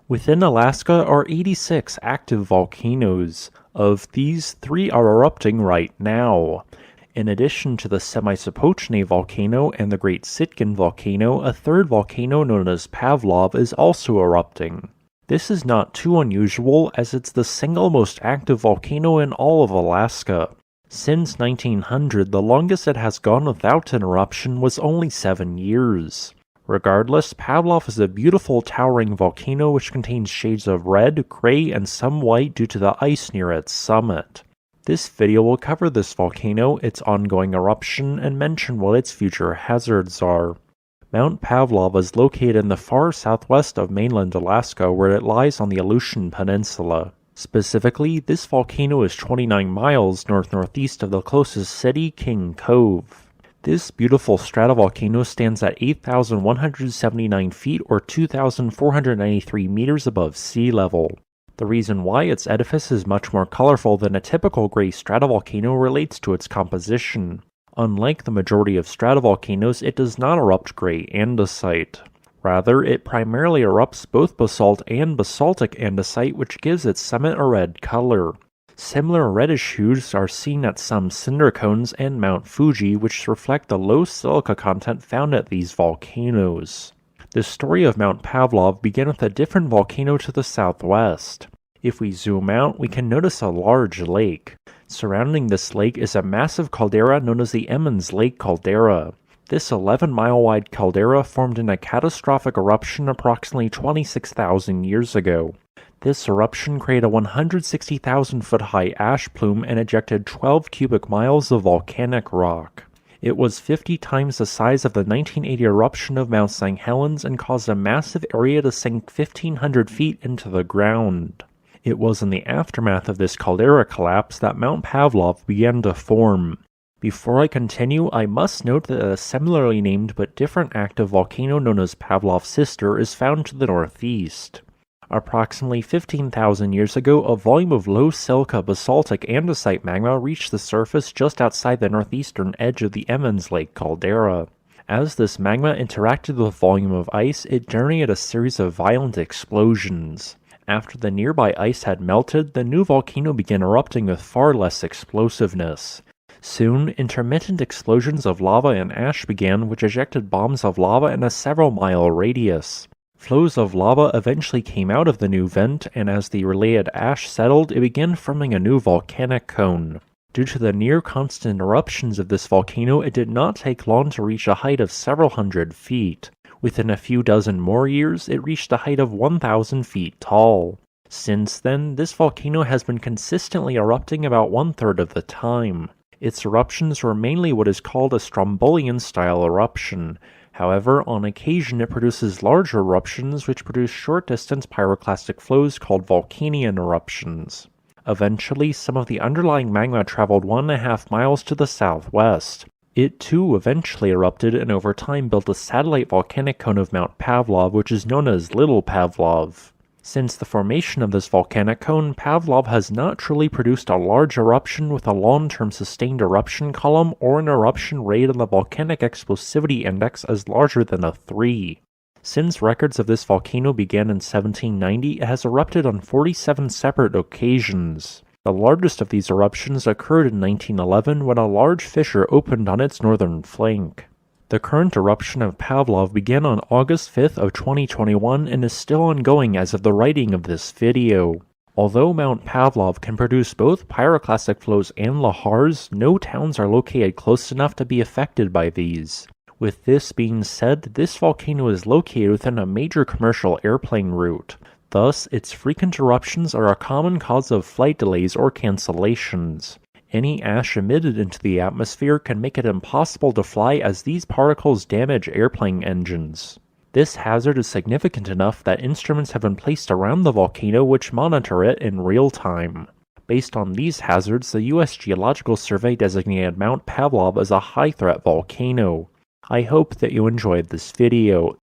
Within Alaska are 86 active volcanoes. Of these, 3 are erupting right now. In addition to the Semisopochnoi Volcano and the Great Sitkin Volcano, a third volcano known as Pavlov is also erupting. This is not too unusual, as it's the single most active volcano in all of Alaska. Since 1900, the longest it has gone without an eruption was only 7 years. Regardless, Pavlov is a beautiful towering volcano which contains shades of red, gray, and some white due to the ice near its summit. This video will cover this volcano, its ongoing eruption, and mention what its future hazards are. Mount Pavlov is located in the far southwest of mainland Alaska, where it lies on the Aleutian Peninsula. Specifically, this volcano is 29 miles north-northeast of the closest city, King Cove. This beautiful stratovolcano stands at 8,179 feet or 2,493 meters above sea level. The reason why its edifice is much more colorful than a typical gray stratovolcano relates to its composition. Unlike the majority of stratovolcanoes, it does not erupt gray andesite. Rather, it primarily erupts both basalt and basaltic andesite, which gives its summit a red color. Similar reddish hues are seen at some cinder cones and Mount Fuji, which reflect the low silica content found at these volcanoes. The story of Mount Pavlov began with a different volcano to the southwest. If we zoom out, we can notice a large lake. Surrounding this lake is a massive caldera known as the Emmons Lake Caldera. This 11-mile-wide caldera formed in a catastrophic eruption approximately 26,000 years ago. This eruption created a 160,000-foot-high ash plume and ejected 12 cubic miles of volcanic rock. It was 50 times the size of the 1980 eruption of Mount St. Helens and caused a massive area to sink 1,500 feet into the ground. It was in the aftermath of this caldera collapse that Mount Pavlov began to form. Before I continue, I must note that a similarly named but different active volcano known as Pavlov's sister is found to the northeast. Approximately 15,000 years ago, a volume of low silica basaltic andesite magma reached the surface just outside the northeastern edge of the Emmons Lake caldera. As this magma interacted with a volume of ice, it generated a series of violent explosions. After the nearby ice had melted, the new volcano began erupting with far less explosiveness. Soon, intermittent explosions of lava and ash began, which ejected bombs of lava in a several-mile radius. Flows of lava eventually came out of the new vent, and as the related ash settled, it began forming a new volcanic cone. Due to the near-constant eruptions of this volcano, it did not take long to reach a height of several hundred feet. Within a few dozen more years, it reached a height of 1,000 feet tall. Since then, this volcano has been consistently erupting about one-third of the time. Its eruptions were mainly what is called a Strombolian-style eruption. However, on occasion it produces larger eruptions which produce short-distance pyroclastic flows called Vulcanian eruptions. Eventually, some of the underlying magma traveled 1.5 miles to the southwest. It too eventually erupted and over time built a satellite volcanic cone of Mount Pavlov, which is known as Little Pavlov. Since the formation of this volcanic cone, Pavlov has not truly produced a large eruption with a long-term sustained eruption column or an eruption rate on the volcanic explosivity index as larger than a 3. Since records of this volcano began in 1790, it has erupted on 47 separate occasions. The largest of these eruptions occurred in 1911 when a large fissure opened on its northern flank. The current eruption of Pavlov began on August 5th of 2021 and is still ongoing as of the writing of this video. Although Mount Pavlov can produce both pyroclastic flows and lahars, no towns are located close enough to be affected by these. With this being said, this volcano is located within a major commercial airplane route. Thus, its frequent eruptions are a common cause of flight delays or cancellations. Any ash emitted into the atmosphere can make it impossible to fly as these particles damage airplane engines. This hazard is significant enough that instruments have been placed around the volcano which monitor it in real time. Based on these hazards, the U.S. Geological Survey designated Mount Pavlov as a high-threat volcano. I hope that you enjoyed this video.